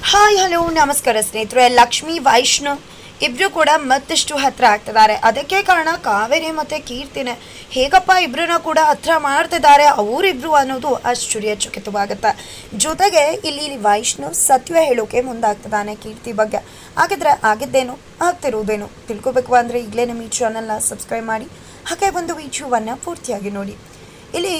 Hi hello ನಮಸ್ಕಾರ ಸ್ನೇಹಿತರೆ. ಲಕ್ಷ್ಮಿ ವೈಷ್ಣವ್ ಇಬ್ರು ಕೂಡ ಮತ್ತಷ್ಟು ಹತ್ರ ಆಗ್ತಿದ್ದಾರೆ. ಅದಕ್ಕೆ ಕಾರಣ ಕಾವೇರಿ ಮತ್ತು ಕೀರ್ತಿನೇ. ಹೇಗಪ್ಪ ಇಬ್ಬರನ್ನ ಕೂಡ ಹತ್ರ ಮಾಡ್ತಿದ್ದಾರೆ ಅವರಿಬ್ರು ಅನ್ನೋದು ಆಶ್ಚರ್ಯಚಕಿತವಾಗುತ್ತೆ. ಜೊತೆಗೆ ಇಲ್ಲಿ ವೈಷ್ಣವ್ ಸತ್ಯ ಹೇಳೋಕೆ ಮುಂದಾಗ್ತಿದ್ದಾನೆ ಕೀರ್ತಿ ಬಗ್ಗೆ. ಹಾಗಿದ್ರೆ ಆಗಿದ್ದೇನು ಆಗ್ತಿರೋದೇನು ತಿಳ್ಕೊಬೇಕು ಅಂದರೆ ಈಗಲೇ ನಮ್ಮ ಈ ಚಾನಲ್ನ ಸಬ್ಸ್ಕ್ರೈಬ್ ಮಾಡಿ, ಹಾಗೆ ಒಂದು ವಿಡಿಯೋವನ್ನು ಪೂರ್ತಿಯಾಗಿ ನೋಡಿ. ಇಲ್ಲಿ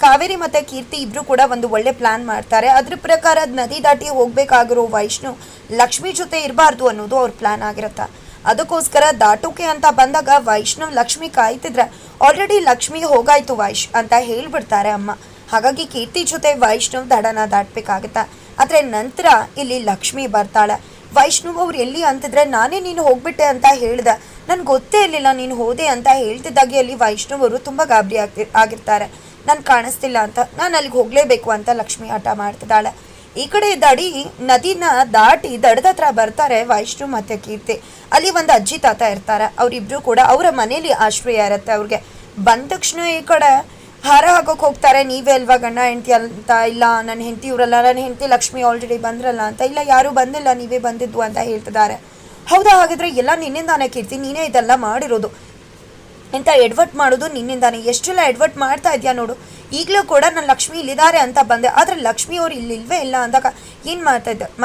ಕಾವೇರಿ ಮತ್ತು ಕೀರ್ತಿ ಇಬ್ಬರು ಕೂಡ ಒಂದು ಒಳ್ಳೆ ಪ್ಲ್ಯಾನ್ ಮಾಡ್ತಾರೆ. ಅದ್ರ ಪ್ರಕಾರ ನದಿ ದಾಟಿ ಹೋಗಬೇಕಾಗಿರೋ ವೈಷ್ಣವ್ ಲಕ್ಷ್ಮಿ ಜೊತೆ ಇರಬಾರ್ದು ಅನ್ನೋದು ಅವ್ರ ಪ್ಲ್ಯಾನ್ ಆಗಿರುತ್ತೆ. ಅದಕ್ಕೋಸ್ಕರ ದಾಟೋಕೆ ಅಂತ ಬಂದಾಗ ವೈಷ್ಣವ್ ಲಕ್ಷ್ಮಿ ಕಾಯ್ತಿದ್ರೆ ಆಲ್ರೆಡಿ ಲಕ್ಷ್ಮಿ ಹೋಗಾಯ್ತು ಅಂತ ಹೇಳ್ಬಿಡ್ತಾರೆ ಅಮ್ಮ. ಹಾಗಾಗಿ ಕೀರ್ತಿ ಜೊತೆ ವೈಷ್ಣವ್ ದಡನ ದಾಟಬೇಕಾಗುತ್ತೆ. ಆದರೆ ನಂತರ ಇಲ್ಲಿ ಲಕ್ಷ್ಮಿ ಬರ್ತಾಳೆ. ವೈಷ್ಣವ್ ಅವ್ರು ಎಲ್ಲಿ ಅಂತಿದ್ರೆ ನಾನೇ ನೀನು ಹೋಗ್ಬಿಟ್ಟೆ ಅಂತ ಹೇಳ್ದೆ, ನನ್ಗೆ ಗೊತ್ತೇ ಇರಲಿಲ್ಲ ನೀನು ಹೋದೆ ಅಂತ ಹೇಳ್ತಿದ್ದಾಗೆ ಅಲ್ಲಿ ವೈಷ್ಣವ್ ಅವರು ತುಂಬ ಗಾಬರಿ ಆಗಿರ್ತಾರೆ. ನಾನು ಕಾಣಿಸ್ತಿಲ್ಲ ಅಂತ, ನಾನು ಅಲ್ಲಿಗೆ ಹೋಗಲೇಬೇಕು ಅಂತ ಲಕ್ಷ್ಮಿ ಹಠ ಮಾಡ್ತಿದ್ದಾಳೆ. ಈ ಕಡೆ ನದಿನ ದಾಟಿ ದಡದ ಹತ್ರ ಬರ್ತಾರೆ ವೈಷ್ಣವ್ ಮತ್ತು ಕೀರ್ತಿ. ಅಲ್ಲಿ ಒಂದು ಅಜ್ಜಿ ತಾತ ಇರ್ತಾರೆ. ಅವರಿಬ್ರು ಕೂಡ ಅವರ ಮನೇಲಿ ಆಶ್ರಯ ಇರುತ್ತೆ ಅವ್ರಿಗೆ. ಬಂದ ತಕ್ಷಣ ಈ ಕಡೆ ಹಾರ ಹಾಕೋಕೆ ಹೋಗ್ತಾರೆ. ನೀವೇ ಅಲ್ವಾ ಗಂಡ ಹೆಂಡತಿ ಅಂತ. ಇಲ್ಲ ನನ್ನ ಹೆಂಡತಿ ಇವರಲ್ಲ, ನನ್ನ ಹೆಂಡತಿ ಲಕ್ಷ್ಮಿ ಆಲ್ರೆಡಿ ಬಂದ್ರಲ್ಲ ಅಂತ. ಇಲ್ಲ ಯಾರೂ ಬಂದಿಲ್ಲ, ನೀವೇ ಬಂದಿದ್ದು ಅಂತ ಹೇಳ್ತಿದ್ದಾರೆ. ಹೌದಾ, ಹಾಗಿದ್ರೆ ಎಲ್ಲ ನಿನ್ನಿಂದಾನೆ ಕೀರ್ತಿ, ನೀನೇ ಇದೆಲ್ಲ ಮಾಡಿರೋದು ಎಂತ ಎಡ್ವರ್ಟ್ ಮಾಡೋದು ನಿನ್ನಿಂದಾನೆ. ಎಷ್ಟೆಲ್ಲ ಎಡ್ವರ್ಟ್ ಮಾಡ್ತಾ ಇದೆಯಾ ನೋಡು. ಈಗಲೂ ಕೂಡ ನಾನು ಲಕ್ಷ್ಮಿ ಇಲ್ಲಿದ್ದಾರೆ ಅಂತ ಬಂದೆ, ಆದರೆ ಲಕ್ಷ್ಮಿ ಅವ್ರು ಇಲ್ಲಿಲ್ವೇ ಇಲ್ಲ ಅಂದಾಗ ಏನು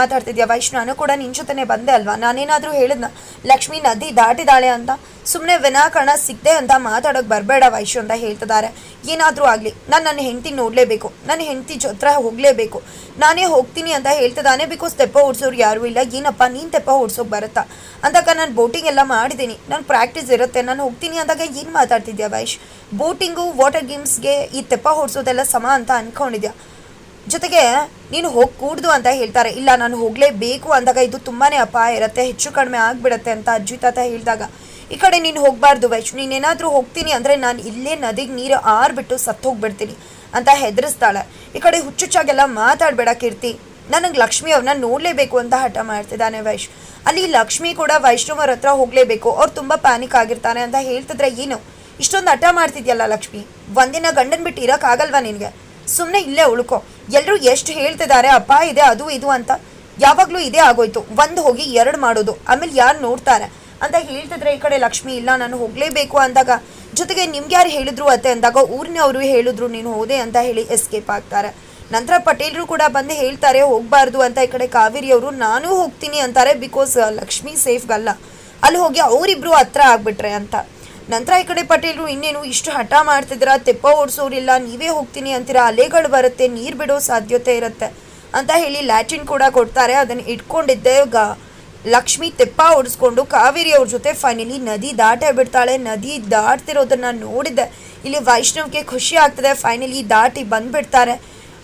ಮಾತಾಡ್ತಿದ್ಯಾ ವೈಷ್ಣು? ನಾನು ಕೂಡ ನಿನ್ನ ಜೊತೆನೇ ಬಂದೆ ಅಲ್ವಾ. ನಾನೇನಾದರೂ ಹೇಳಿದ್ನ ಲಕ್ಷ್ಮಿ ನದಿ ದಾಟಿದಾಳೆ ಅಂತ? ಸುಮ್ಮನೆ ವಿನಾಕಾರಣ ಸಿಗದೆ ಅಂತ ಮಾತಾಡೋಕೆ ಬರಬೇಡ ವೈಶು ಅಂತ ಹೇಳ್ತಿದ್ದಾರೆ. ಏನಾದರೂ ಆಗಲಿ ನಾನು ನನ್ನ ಹೆಂಡತಿ ನೋಡಲೇಬೇಕು, ನನ್ನ ಹೆಂಡತಿ ಜೊತೆ ಹೋಗಲೇಬೇಕು, ನಾನೇ ಹೋಗ್ತೀನಿ ಅಂತ ಹೇಳ್ತಿದ್ದಾನೆ. ಬಿಕಾಸ್ ತೆಪ್ಪ ಓಡಿಸೋರು ಯಾರೂ ಇಲ್ಲ. ಏನಪ್ಪ ನೀನು ತೆಪ್ಪ ಓಡಿಸೋಕೆ ಬರುತ್ತಾ ಅಂದಾಗ ನಾನು ಬೋಟಿಂಗ್ ಎಲ್ಲ ಮಾಡಿದ್ದೀನಿ, ನಾನು ಪ್ರಾಕ್ಟೀಸ್ ಇರುತ್ತೆ, ನಾನು ಹೋಗ್ತೀನಿ ಅಂದಾಗ ಏನು ಮಾತಾಡ್ತಿದ್ಯಾ ವೈಶ್? ಬೋಟಿಂಗು ವಾಟರ್ ಗೇಮ್ಸ್ಗೆ ಈ ತೆಪ್ಪ ಓಡಿಸೋದೆಲ್ಲ ಸಮ ಅಂತ ಅಂದ್ಕೊಂಡಿದ್ಯಾ? ಜೊತೆಗೆ ನೀನು ಹೋಗಿ ಕೂಡ್ದು ಅಂತ ಹೇಳ್ತಾರೆ. ಇಲ್ಲ ನಾನು ಹೋಗಲೇಬೇಕು ಅಂದಾಗ ಇದು ತುಂಬಾ ಅಪಾಯ ಇರುತ್ತೆ, ಹೆಚ್ಚು ಕಡಿಮೆ ಆಗಿಬಿಡುತ್ತೆ ಅಂತ ಅಜ್ಜಿ ತಾತ ಹೇಳಿದಾಗ ಈ ಕಡೆ ನೀನು ಹೋಗಬಾರ್ದು ವೈಶ್, ನೀನೇನಾದರೂ ಹೋಗ್ತೀನಿ ಅಂದರೆ ನಾನು ಇಲ್ಲೇ ನದಿಗೆ ನೀರು ಆರ್ಬಿಟ್ಟು ಸತ್ತು ಹೋಗ್ಬಿಡ್ತೀನಿ ಅಂತ ಹೆದರಿಸ್ತಾಳೆ. ಈ ಕಡೆ ಹುಚ್ಚುಚ್ಚಾಗೆಲ್ಲ ಮಾತಾಡಬೇಡ ಕೀರ್ತಿ, ನನಗೆ ಲಕ್ಷ್ಮಿ ಅವ್ರನ್ನ ನೋಡಲೇಬೇಕು ಅಂತ ಹಠ ಮಾಡ್ತಿದ್ದಾನೆ ವೈಶ್. ಅಲ್ಲಿ ಲಕ್ಷ್ಮಿ ಕೂಡ ವೈಷ್ಣವರ ಹತ್ರ ಹೋಗಲೇಬೇಕು, ಅವ್ರು ತುಂಬ ಪ್ಯಾನಿಕ್ ಆಗಿರ್ತಾನೆ ಅಂತ ಹೇಳ್ತಿದ್ರೆ ಏನು ಇಷ್ಟೊಂದು ಹಠ ಮಾಡ್ತಿದ್ಯಲ್ಲ ಲಕ್ಷ್ಮಿ? ಒಂದಿನ ಗಂಡನ್ ಬಿಟ್ಟು ಇರೋಕ್ಕಾಗಲ್ವಾ ನಿನಗೆ? ಸುಮ್ಮನೆ ಇಲ್ಲೇ ಉಳ್ಕೊ. ಎಲ್ಲರೂ ಎಷ್ಟು ಹೇಳ್ತಿದ್ದಾರೆ ಅಪ್ಪ ಇದೆ ಅದು ಇದು ಅಂತ, ಯಾವಾಗಲೂ ಇದೇ ಆಗೋಯ್ತು. ಒಂದು ಹೋಗಿ ಎರಡು ಮಾಡೋದು, ಆಮೇಲೆ ಯಾರು ನೋಡ್ತಾರೆ ಅಂತ ಹೇಳ್ತಿದ್ರೆ ಈ ಕಡೆ ಲಕ್ಷ್ಮಿ ಇಲ್ಲ ನಾನು ಹೋಗಲೇಬೇಕು ಅಂದಾಗ, ಜೊತೆಗೆ ನಿಮ್ಗೆ ಯಾರು ಹೇಳಿದ್ರು ಅತ್ತೆ ಅಂದಾಗ ಊರಿನವರು ಹೇಳಿದ್ರು ನೀನು ಹೋದೆ ಅಂತ ಹೇಳಿ ಎಸ್ಕೇಪ್ ಆಗ್ತಾರೆ. ನಂತರ ಪಟೇಲ್ರು ಕೂಡ ಬಂದು ಹೇಳ್ತಾರೆ ಹೋಗಬಾರ್ದು ಅಂತ. ಈ ಕಡೆ ಕಾವೇರಿಯವರು ನಾನು ಹೋಗ್ತೀನಿ ಅಂತಾರೆ, ಬಿಕಾಸ್ ಲಕ್ಷ್ಮಿ ಸೇಫ್ಗಲ್ಲ, ಅಲ್ಲಿ ಹೋಗಿ ಅವರಿಬ್ರು ಹತ್ರ ಆಗ್ಬಿಟ್ರೆ ಅಂತ. ನಂತರ ಈ ಕಡೆ ಪಟೇಲ್ರು ಇನ್ನೇನು ಇಷ್ಟು ಹಠ ಮಾಡ್ತಿದ್ದೀರಾ, ತೆಪ್ಪ ಓಡಿಸೋರಿಲ್ಲ, ನೀವೇ ಹೋಗ್ತೀನಿ ಅಂತೀರಾ, ಅಲೆಗಳು ಬರುತ್ತೆ, ನೀರು ಬಿಡೋ ಸಾಧ್ಯತೆ ಇರುತ್ತೆ ಅಂತ ಹೇಳಿ ಲ್ಯಾಟಿನ್ ಕೂಡ ಕೊಡ್ತಾರೆ. ಅದನ್ನು ಇಟ್ಕೊಂಡಿದ್ದೆ ಲಕ್ಷ್ಮಿ ತೆಪ್ಪ ಓಡಿಸ್ಕೊಂಡು ಕಾವೇರಿ ಅವ್ರ ಜೊತೆ ಫೈನಲಿ ನದಿ ದಾಟೇ ಬಿಡ್ತಾಳೆ. ನದಿ ದಾಟ್ತಿರೋದನ್ನ ನೋಡಿದ್ದೆ ಇಲ್ಲಿ ವೈಷ್ಣವ್ಗೆ ಖುಷಿ ಆಗ್ತದೆ. ಫೈನಲಿ ದಾಟಿ ಬಂದ್ಬಿಡ್ತಾರೆ.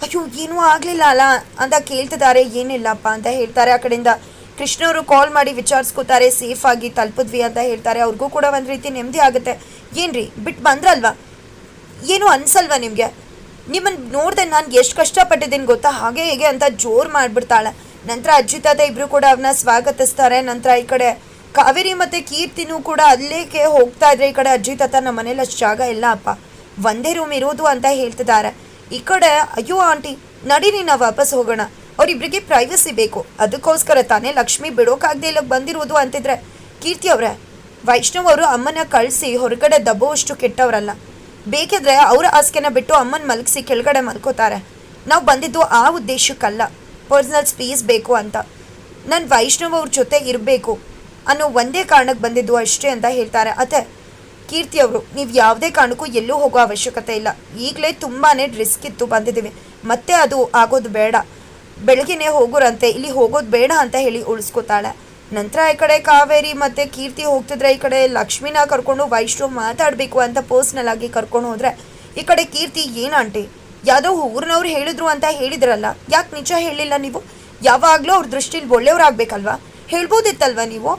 ಅಯ್ಯೋ ಏನೂ ಆಗಲಿಲ್ಲ ಅಲ್ಲ ಅಂತ ಕೇಳ್ತಿದ್ದಾರೆ. ಏನಿಲ್ಲಪ್ಪ ಅಂತ ಹೇಳ್ತಾರೆ. ಆ ಕಡೆಯಿಂದ ಕೃಷ್ಣವರು ಕಾಲ್ ಮಾಡಿ ವಿಚಾರಿಸ್ಕೋತಾರೆ, ಸೇಫಾಗಿ ತಲುಪಿದ್ವಿ ಅಂತ ಹೇಳ್ತಾರೆ. ಅವ್ರಿಗೂ ಕೂಡ ಒಂದು ರೀತಿ ನೆಮ್ಮದಿ ಆಗುತ್ತೆ. ಏನ್ರಿ ಬಿಟ್ಟು ಬಂದ್ರಲ್ವಾ, ಏನು ಅನ್ಸಲ್ವಾ ನಿಮಗೆ? ನಿಮ್ಮನ್ನು ನೋಡಿದೆ ನಾನು ಎಷ್ಟು ಕಷ್ಟಪಟ್ಟಿದ್ದೀನಿ ಗೊತ್ತಾ, ಹಾಗೆ ಹೇಗೆ ಅಂತ ಜೋರು ಮಾಡಿಬಿಡ್ತಾಳೆ. ನಂತರ ಅಜ್ಜಿ ತಾತ ಇಬ್ಬರು ಕೂಡ ಅವನ್ನ ಸ್ವಾಗತಿಸ್ತಾರೆ. ನಂತರ ಈ ಕಡೆ ಕಾವೇರಿ ಮತ್ತು ಕೀರ್ತಿನೂ ಕೂಡ ಅಲ್ಲೇಕೆ ಹೋಗ್ತಾ ಇದ್ರೆ ಈ ಕಡೆ ಅಜ್ಜಿ ತಾತ ನಮ್ಮ ಮನೇಲಿ ಅಷ್ಟು ಜಾಗ ಇಲ್ಲ ಅಪ್ಪ, ಒಂದೇ ರೂಮ್ ಇರೋದು ಅಂತ ಹೇಳ್ತಿದ್ದಾರೆ. ಈ ಕಡೆ ಅಯ್ಯೋ ಆಂಟಿ ನಡೀರಿ ನಾವು ವಾಪಸ್ ಹೋಗೋಣ, ಅವರಿಬ್ಬರಿಗೆ ಪ್ರೈವಸಿ ಬೇಕು, ಅದಕ್ಕೋಸ್ಕರ ತಾನೇ ಲಕ್ಷ್ಮಿ ಬಿಡೋಕ್ಕಾಗದೆ ಇಲ್ಲಿಗೆ ಬಂದಿರೋದು ಅಂತಿದ್ರೆ. ಕೀರ್ತಿ ಅವರೇ, ವೈಷ್ಣವ್ ಅವರು ಅಮ್ಮನ ಕಳಿಸಿ ಹೊರಗಡೆ ದಬ್ಬುವಷ್ಟು ಕೆಟ್ಟವರಲ್ಲ. ಬೇಕಿದ್ರೆ ಅವರ ಹಾಸಿಗೆನ ಬಿಟ್ಟು ಅಮ್ಮನ ಮಲಗಿಸಿ ಕೆಳಗಡೆ ಮಲ್ಕೋತಾರೆ. ನಾವು ಬಂದಿದ್ದು ಆ ಉದ್ದೇಶಕ್ಕಲ್ಲ, ಪರ್ಸ್ನಲ್ ಸ್ಪೇಸ್ ಬೇಕು ಅಂತ, ನಾನು ವೈಷ್ಣವ್ ಅವ್ರ ಜೊತೆ ಇರಬೇಕು ಅನ್ನೋ ಒಂದೇ ಕಾರಣಕ್ಕೆ ಬಂದಿದ್ದು ಅಷ್ಟೇ ಅಂತ ಹೇಳ್ತಾರೆ. ಅತ್ತೆ ಕೀರ್ತಿ ಅವರು, ನೀವು ಯಾವುದೇ ಕಾರಣಕ್ಕೂ ಎಲ್ಲೂ ಹೋಗೋ ಅವಶ್ಯಕತೆ ಇಲ್ಲ, ಈಗಲೇ ತುಂಬಾ ರಿಸ್ಕ್ ಇತ್ತು ಬಂದಿದ್ದೀವಿ, ಮತ್ತೆ ಅದು ಆಗೋದು ಬೇಡ, ಬೆಳಗ್ಗೆನೇ ಹೋಗೋರಂತೆ, ಇಲ್ಲಿ ಹೋಗೋದು ಬೇಡ ಅಂತ ಹೇಳಿ ಉಳಿಸ್ಕೋತಾಳೆ. ನಂತರ ಈ ಕಡೆ ಕಾವೇರಿ ಮತ್ತು ಕೀರ್ತಿ ಹೋಗ್ತಿದ್ರೆ ಈ ಕಡೆ ಲಕ್ಷ್ಮಿನ ಕರ್ಕೊಂಡು ವೈಷ್ಣವ್ ಮಾತಾಡಬೇಕು ಅಂತ ಪರ್ಸ್ನಲ್ ಆಗಿ ಕರ್ಕೊಂಡು ಹೋದರೆ ಈ ಕಡೆ ಕೀರ್ತಿ ಏನು ಆಂಟಿ ಯಾವುದೋ ಊರಿನವ್ರು ಹೇಳಿದ್ರು ಅಂತ ಹೇಳಿದ್ರಲ್ಲ, ಯಾಕೆ ನಿಜ ಹೇಳಿಲ್ಲ ನೀವು? ಯಾವಾಗಲೂ ಅವ್ರ ದೃಷ್ಟಿಲಿ ಒಳ್ಳೆಯವ್ರಾಗಬೇಕಲ್ವಾ, ಹೇಳ್ಬೋದಿತ್ತಲ್ವ ನೀವು?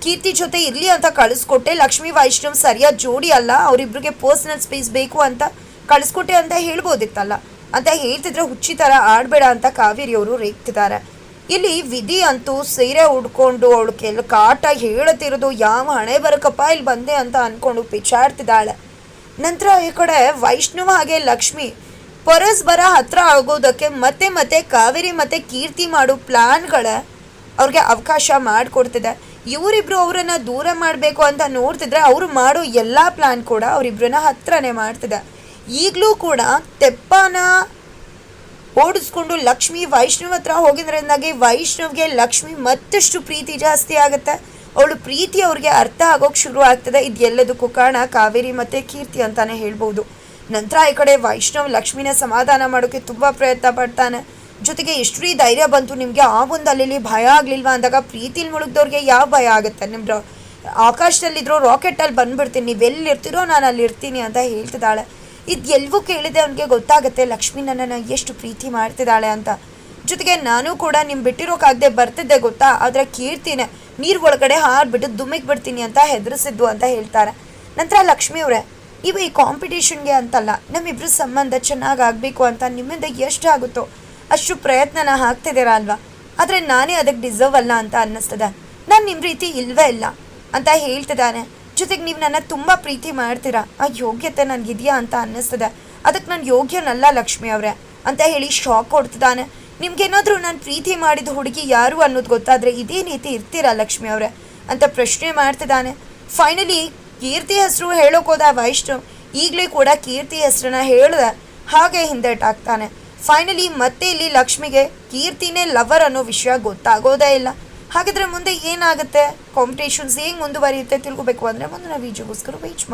ಕೀರ್ತಿ ಜೊತೆ ಇರಲಿ ಅಂತ ಕಳಿಸ್ಕೊಟ್ಟೆ, ಲಕ್ಷ್ಮಿ ವೈಷ್ಣವ್ ಸರಿಯಾದ ಜೋಡಿ ಅಲ್ಲ, ಅವರಿಬ್ರಿಗೆ ಪರ್ಸ್ನಲ್ ಸ್ಪೇಸ್ ಬೇಕು ಅಂತ ಕಳಿಸ್ಕೊಟ್ಟೆ ಅಂತ ಹೇಳ್ಬೋದಿತ್ತಲ್ಲ ಅಂತ ಹೇಳ್ತಿದ್ರೆ ಹುಚ್ಚಿ ಥರ ಆಡಬೇಡ ಅಂತ ಕಾವೇರಿಯವರು ರೇಗ್ತಿದ್ದಾರೆ. ಇಲ್ಲಿ ವಿಧಿ ಅಂತೂ ಸೀರೆ ಉಡ್ಕೊಂಡು ಅವಳು ಕಾಟ ಹೇಳುತ್ತಿರೋದು, ಯಾವ ಹಣೆ ಬರಕಪ್ಪ ಇಲ್ಲಿ ಬಂದೆ ಅಂತ ಅಂದ್ಕೊಂಡು ಪಿಚಾಡ್ತಿದ್ದಾಳೆ. ನಂತರ ಈ ಕಡೆ ವೈಷ್ಣವ ಹಾಗೆ ಲಕ್ಷ್ಮಿ ಪರಸ್ಪರ ಹತ್ರ ಆಗೋದಕ್ಕೆ ಮತ್ತೆ ಮತ್ತೆ ಕಾವೇರಿ ಮತ್ತೆ ಕೀರ್ತಿ ಮಾಡೋ ಪ್ಲಾನ್ಗಳ ಅವ್ರಿಗೆ ಅವಕಾಶ ಮಾಡಿಕೊಡ್ತಿದೆ. ಇವರಿಬ್ರು ಅವರನ್ನ ದೂರ ಮಾಡಬೇಕು ಅಂತ ನೋಡ್ತಿದ್ರೆ ಅವರು ಮಾಡೋ ಎಲ್ಲ ಪ್ಲಾನ್ ಕೂಡ ಅವರಿಬ್ರನ್ನ ಹತ್ರನೇ ಮಾಡ್ತಿದೆ. ಈಗಲೂ ಕೂಡ ತೆಪ್ಪನ ಓಡಿಸ್ಕೊಂಡು ಲಕ್ಷ್ಮಿ ವೈಷ್ಣವ್ ಹತ್ರ ಹೋಗಿದ್ರಿಂದಾಗಿ ವೈಷ್ಣವ್ಗೆ ಲಕ್ಷ್ಮಿ ಮತ್ತಷ್ಟು ಪ್ರೀತಿ ಜಾಸ್ತಿ ಆಗುತ್ತೆ. ಅವಳು ಪ್ರೀತಿ ಅವ್ರಿಗೆ ಅರ್ಥ ಆಗೋಕೆ ಶುರು ಆಗ್ತದೆ. ಇದೆಲ್ಲದಕ್ಕೂ ಕಾರಣ ಕಾವೇರಿ ಮತ್ತು ಕೀರ್ತಿ ಅಂತಾನೆ ಹೇಳ್ಬೋದು. ನಂತರ ಈ ಕಡೆ ವೈಷ್ಣವ್ ಲಕ್ಷ್ಮಿನ ಸಮಾಧಾನ ಮಾಡೋಕ್ಕೆ ತುಂಬ ಪ್ರಯತ್ನ ಪಡ್ತಾನೆ. ಜೊತೆಗೆ ಎಷ್ಟು ಧೈರ್ಯ ಬಂತು ನಿಮಗೆ, ಆ ಒಂದು ಅಲ್ಲಿ ಭಯ ಆಗಲಿಲ್ವಾ ಅಂದಾಗ, ಪ್ರೀತಿಲಿ ಮುಳುಗ್ದವ್ರಿಗೆ ಯಾವ ಭಯ ಆಗುತ್ತೆ, ನಿಮ್ಮ ಆಕಾಶದಲ್ಲಿದ್ರೋ ರಾಕೆಟಲ್ಲಿ ಬಂದ್ಬಿಡ್ತೀನಿ, ನೀವೆಲ್ಲಿರ್ತೀರೋ ನಾನು ಅಲ್ಲಿ ಇರ್ತೀನಿ ಅಂತ ಹೇಳ್ತಿದ್ದಾಳೆ. ಇದು ಎಲ್ಲವೂ ಕೇಳಿದೆ ಅವನಿಗೆ ಗೊತ್ತಾಗುತ್ತೆ ಲಕ್ಷ್ಮಿ ನನ್ನನ್ನು ಎಷ್ಟು ಪ್ರೀತಿ ಮಾಡ್ತಿದ್ದಾಳೆ ಅಂತ. ಜೊತೆಗೆ ನಾನು ಕೂಡ ನಿಮ್ಮ ಬಿಟ್ಟಿರೋಕ್ಕಾಗದೆ ಬರ್ತಿದ್ದೆ ಗೊತ್ತಾ, ಆದರೆ ಕೀರ್ತಿನೇ ನೀರು ಒಳಗಡೆ ಹಾರ್ಬಿಟ್ಟು ದುಮ್ಮಿಗೆ ಬಿಡ್ತೀನಿ ಅಂತ ಹೆದರಿಸಿದ್ದು ಅಂತ ಹೇಳ್ತಾರೆ. ನಂತರ ಲಕ್ಷ್ಮಿ ಅವರೇ, ನೀವು ಈ ಕಾಂಪಿಟೇಷನ್ಗೆ ಅಂತಲ್ಲ, ನಮ್ಮಿಬ್ಬರು ಸಂಬಂಧ ಚೆನ್ನಾಗಿ ಆಗಬೇಕು ಅಂತ ನಿಮ್ಮಿಂದ ಎಷ್ಟು ಆಗುತ್ತೋ ಅಷ್ಟು ಪ್ರಯತ್ನನ ಹಾಕ್ತಿದ್ದೀರಾ ಅಲ್ವಾ, ಆದರೆ ನಾನೇ ಅದಕ್ಕೆ ಡಿಸರ್ವ್ ಅಲ್ಲ ಅಂತ ಅನ್ನಿಸ್ತದೆ. ನಾನು ನಿಮ್ಮ ರೀತಿ ಇಲ್ವೇ ಇಲ್ಲ ಅಂತ ಹೇಳ್ತಿದ್ದಾನೆ. ಜೊತೆಗೆ ನೀವು ನನ್ನ ತುಂಬ ಪ್ರೀತಿ ಮಾಡ್ತೀರಾ, ಆ ಯೋಗ್ಯತೆ ನನಗಿದೆಯಾ ಅಂತ ಅನ್ನಿಸ್ತದೆ, ಅದಕ್ಕೆ ನಾನು ಯೋಗ್ಯನಲ್ಲ ಲಕ್ಷ್ಮಿ ಅವರೇ ಅಂತ ಹೇಳಿ ಶಾಕ್ ಕೊಡ್ತಿದ್ದಾನೆ. ನಿಮ್ಗೇನಾದರೂ ನಾನು ಪ್ರೀತಿ ಮಾಡಿದ ಹುಡುಗಿ ಯಾರು ಅನ್ನೋದು ಗೊತ್ತಾದರೆ ಇದೇ ರೀತಿ ಇರ್ತೀರಾ ಲಕ್ಷ್ಮಿ ಅವರೇ ಅಂತ ಪ್ರಶ್ನೆ ಮಾಡ್ತಿದ್ದಾನೆ. ಫೈನಲಿ ಕೀರ್ತಿ ಹೆಸರು ಹೇಳೋಕೋದ ವೈಷ್ಣವ್ ಈಗಲೇ ಕೂಡ ಕೀರ್ತಿ ಹೆಸರನ್ನ ಹೇಳ್ದ ಹಾಗೆ ಹಿಂದೆಟಾಗ್ತಾನೆ. ಫೈನಲಿ ಮತ್ತೆ ಇಲ್ಲಿ ಲಕ್ಷ್ಮಿಗೆ ಕೀರ್ತಿನೇ ಲವರ್ ಅನ್ನೋ ವಿಷಯ ಗೊತ್ತಾಗೋದೇ ಇಲ್ಲ. ಹಾಗಿದ್ರೆ ಮುಂದೆ ಏನಾಗುತ್ತೆ, ಕಾಂಪಿಟೇಷನ್ಸ್ ಹೇಗೆ ಮುಂದುವರಿಯುತ್ತೆ ತಿಳ್ಕೊಬೇಕು ಅಂದರೆ ಮುಂದಿನ ವೀಡಿಯೋಗೋಸ್ಕರ ವೇಟ್ ಮಾಡಿ.